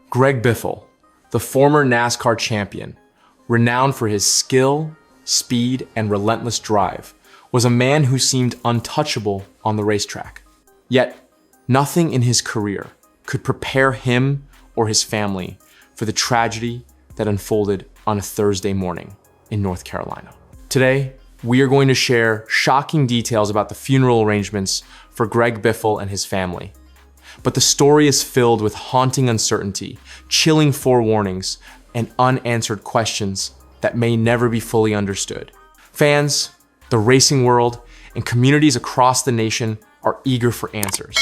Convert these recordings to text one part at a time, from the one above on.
Greg Biffle, the former NASCAR champion, renowned for his skill, speed, and relentless drive, was a man who seemed untouchable on the racetrack. Yet, nothing in his career could prepare him or his family for the tragedy that unfolded on a Thursday morning in North Carolina. Today, we are going to share shocking details about the funeral arrangements for Greg Biffle and his family. But the story is filled with haunting uncertainty, chilling forewarnings, and unanswered questions that may never be fully understood. Fans, the racing world, and communities across the nation are eager for answers.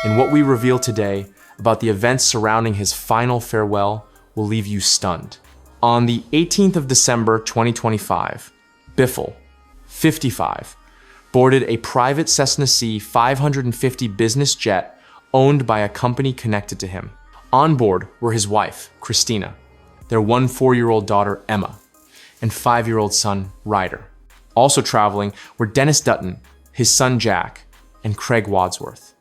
And what we reveal today about the events surrounding his final farewell will leave you stunned. On the 18th of December 2025, Biffle, 55, boarded a private Cessna C-550 business jet owned by a company connected to him. On board were his wife, Cristina, their 4-year-old daughter, Emma, and 5-year-old son, Ryder. Also traveling were Dennis Dutton, his son, Jack, and Craig Wadsworth.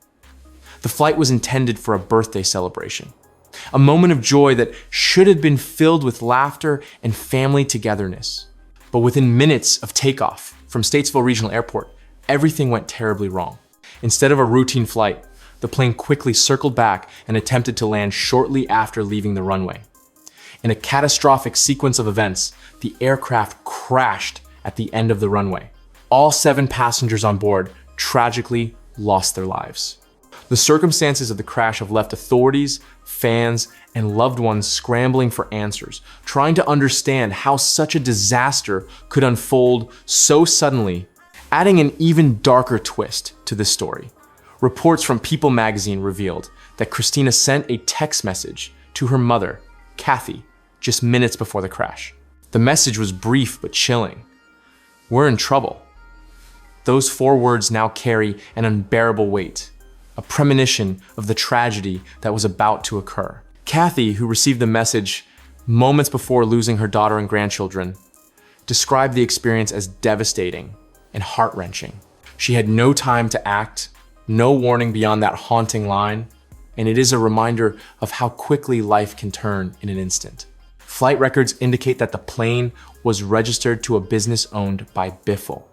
The flight was intended for a birthday celebration, a moment of joy that should have been filled with laughter and family togetherness. But within minutes of takeoff from Statesville Regional Airport, everything went terribly wrong. Instead of a routine flight, the plane quickly circled back and attempted to land shortly after leaving the runway. In a catastrophic sequence of events, the aircraft crashed at the end of the runway. All 7 passengers on board tragically lost their lives. The circumstances of the crash have left authorities, fans, and loved ones scrambling for answers, trying to understand how such a disaster could unfold so suddenly. Adding an even darker twist to this story, reports from People magazine revealed that Cristina sent a text message to her mother, Kathy, just minutes before the crash. The message was brief but chilling. "We're in trouble." Those 4 words now carry an unbearable weight, a premonition of the tragedy that was about to occur. Kathy, who received the message moments before losing her daughter and grandchildren, described the experience as devastating and heart-wrenching. She had no time to act, no warning beyond that haunting line, and it is a reminder of how quickly life can turn in an instant. Flight records indicate that the plane was registered to a business owned by Biffle.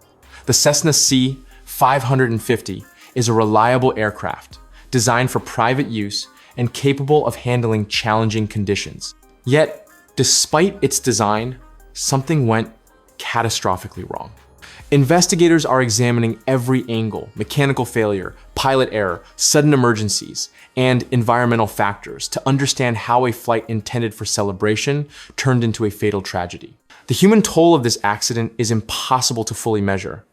The Cessna C-550 is a reliable aircraft designed for private use and capable of handling challenging conditions. Yet, despite its design, something went catastrophically wrong. Investigators are examining every angle: mechanical failure, pilot error, sudden emergencies, and environmental factors to understand how a flight intended for celebration turned into a fatal tragedy. The human toll of this accident is impossible to fully measure.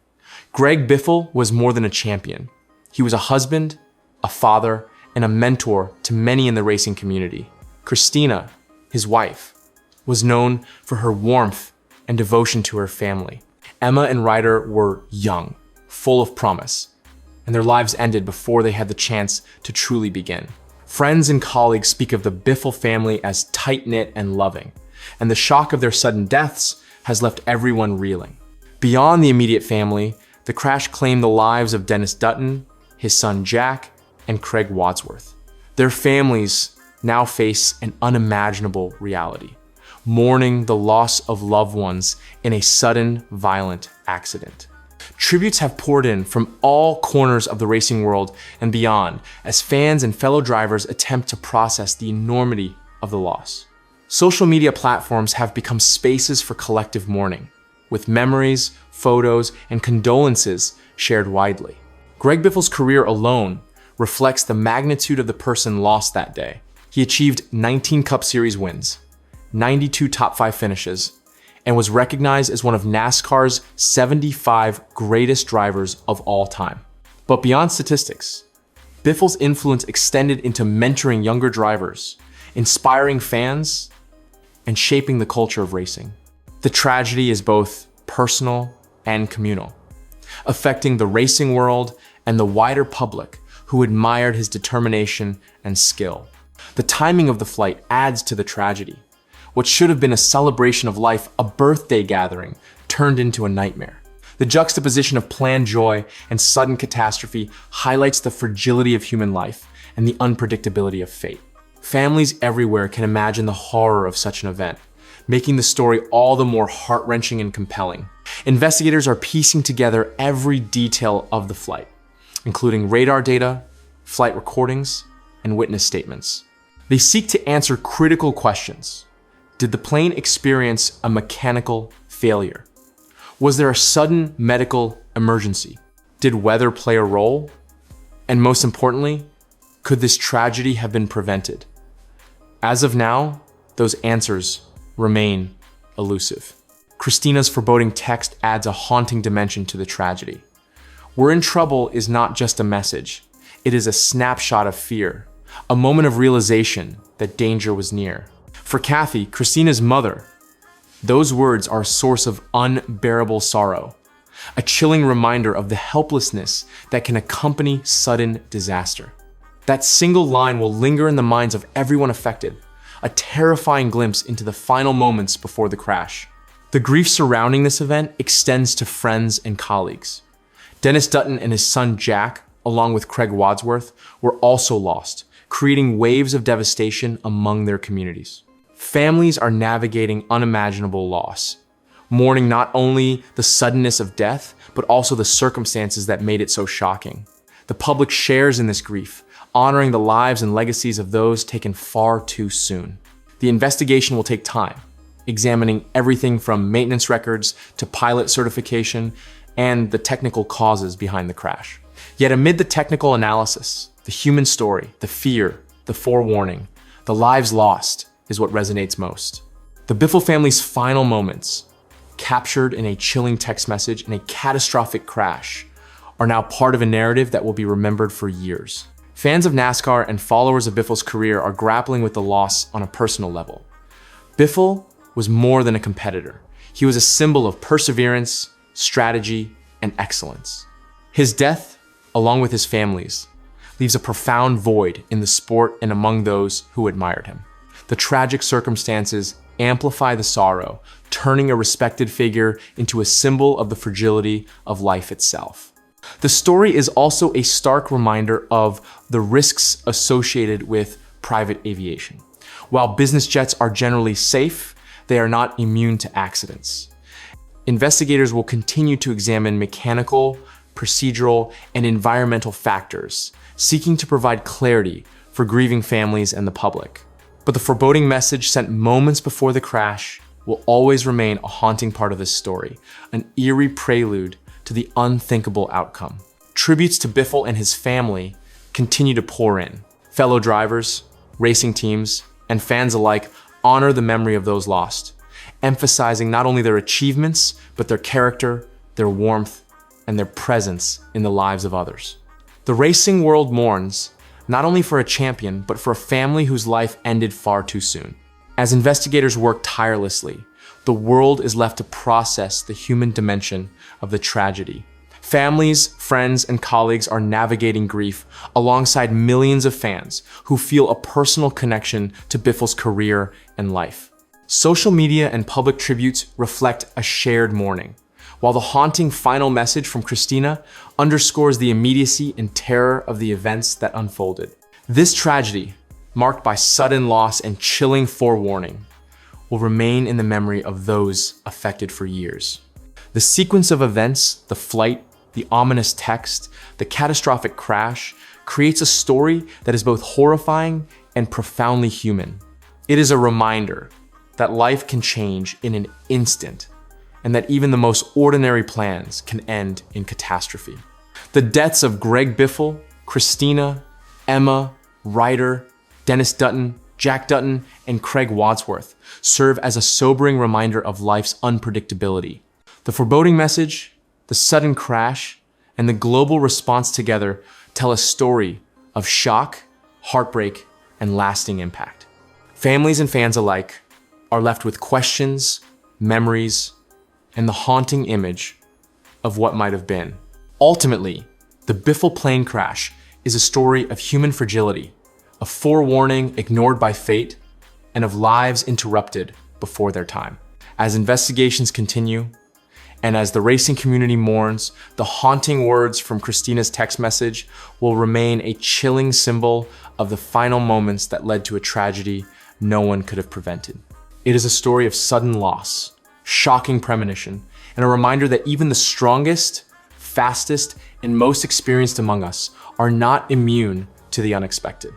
Greg Biffle was more than a champion. He was a husband, a father, and a mentor to many in the racing community. Cristina, his wife, was known for her warmth and devotion to her family. Emma and Ryder were young, full of promise, and their lives ended before they had the chance to truly begin. Friends and colleagues speak of the Biffle family as tight-knit and loving, and the shock of their sudden deaths has left everyone reeling. Beyond the immediate family, the crash claimed the lives of Dennis Dutton, his son Jack, and Craig Wadsworth. Their families now face an unimaginable reality: mourning the loss of loved ones in a sudden, violent accident. Tributes have poured in from all corners of the racing world and beyond as fans and fellow drivers attempt to process the enormity of the loss. Social media platforms have become spaces for collective mourning, with memories, photos, and condolences shared widely. Greg Biffle's career alone reflects the magnitude of the person lost that day. He achieved 19 Cup Series wins, 92 top 5 finishes, and was recognized as one of NASCAR's 75 greatest drivers of all time. But beyond statistics, Biffle's influence extended into mentoring younger drivers, inspiring fans, and shaping the culture of racing. The tragedy is both personal and communal, affecting the racing world and the wider public who admired his determination and skill. The timing of the flight adds to the tragedy. What should have been a celebration of life, a birthday gathering, turned into a nightmare. The juxtaposition of planned joy and sudden catastrophe highlights the fragility of human life and the unpredictability of fate. Families everywhere can imagine the horror of such an event, making the story all the more heart-wrenching and compelling. Investigators are piecing together every detail of the flight, including radar data, flight recordings, and witness statements. They seek to answer critical questions. Did the plane experience a mechanical failure? Was there a sudden medical emergency? Did weather play a role? And most importantly, could this tragedy have been prevented? As of now, those answers remain elusive. Cristina's foreboding text adds a haunting dimension to the tragedy. "We're in trouble" is not just a message. It is a snapshot of fear, a moment of realization that danger was near. For Kathy, Cristina's mother, those words are a source of unbearable sorrow, a chilling reminder of the helplessness that can accompany sudden disaster. That single line will linger in the minds of everyone affected, a terrifying glimpse into the final moments before the crash. The grief surrounding this event extends to friends and colleagues. Dennis Dutton and his son Jack, along with Craig Wadsworth, were also lost, creating waves of devastation among their communities. Families are navigating unimaginable loss, mourning not only the suddenness of death, but also the circumstances that made it so shocking. The public shares in this grief, honoring the lives and legacies of those taken far too soon. The investigation will take time, examining everything from maintenance records to pilot certification and the technical causes behind the crash. Yet amid the technical analysis, the human story, the fear, the forewarning, the lives lost is what resonates most. The Biffle family's final moments, captured in a chilling text message in a catastrophic crash, are now part of a narrative that will be remembered for years. Fans of NASCAR and followers of Biffle's career are grappling with the loss on a personal level. Biffle was more than a competitor. He was a symbol of perseverance, strategy, and excellence. His death, along with his family's, leaves a profound void in the sport and among those who admired him. The tragic circumstances amplify the sorrow, turning a respected figure into a symbol of the fragility of life itself. The story is also a stark reminder of the risks associated with private aviation. While business jets are generally safe, they are not immune to accidents. Investigators will continue to examine mechanical, procedural, and environmental factors, seeking to provide clarity for grieving families and the public. But the foreboding message sent moments before the crash will always remain a haunting part of this story, an eerie prelude to the unthinkable outcome. Tributes to Biffle and his family continue to pour in. Fellow drivers, racing teams, and fans alike honor the memory of those lost, emphasizing not only their achievements, but their character, their warmth, and their presence in the lives of others. The racing world mourns not only for a champion, but for a family whose life ended far too soon. As investigators work tirelessly, the world is left to process the human dimension of the tragedy. Families, friends, and colleagues are navigating grief alongside millions of fans who feel a personal connection to Biffle's career and life. Social media and public tributes reflect a shared mourning, while the haunting final message from Cristina underscores the immediacy and terror of the events that unfolded. This tragedy, marked by sudden loss and chilling forewarning, will remain in the memory of those affected for years. The sequence of events, the flight, the ominous text, the catastrophic crash, creates a story that is both horrifying and profoundly human. It is a reminder that life can change in an instant, and that even the most ordinary plans can end in catastrophe. The deaths of Greg Biffle, Cristina, Emma, Ryder, Dennis Dutton, Jack Dutton, and Craig Wadsworth serve as a sobering reminder of life's unpredictability. The foreboding message, the sudden crash, and the global response together tell a story of shock, heartbreak, and lasting impact. Families and fans alike are left with questions, memories, and the haunting image of what might have been. Ultimately, the Biffle plane crash is a story of human fragility, a forewarning ignored by fate, and of lives interrupted before their time. As investigations continue, and as the racing community mourns, the haunting words from Cristina's text message will remain a chilling symbol of the final moments that led to a tragedy no one could have prevented. It is a story of sudden loss, shocking premonition, and a reminder that even the strongest, fastest, and most experienced among us are not immune to the unexpected.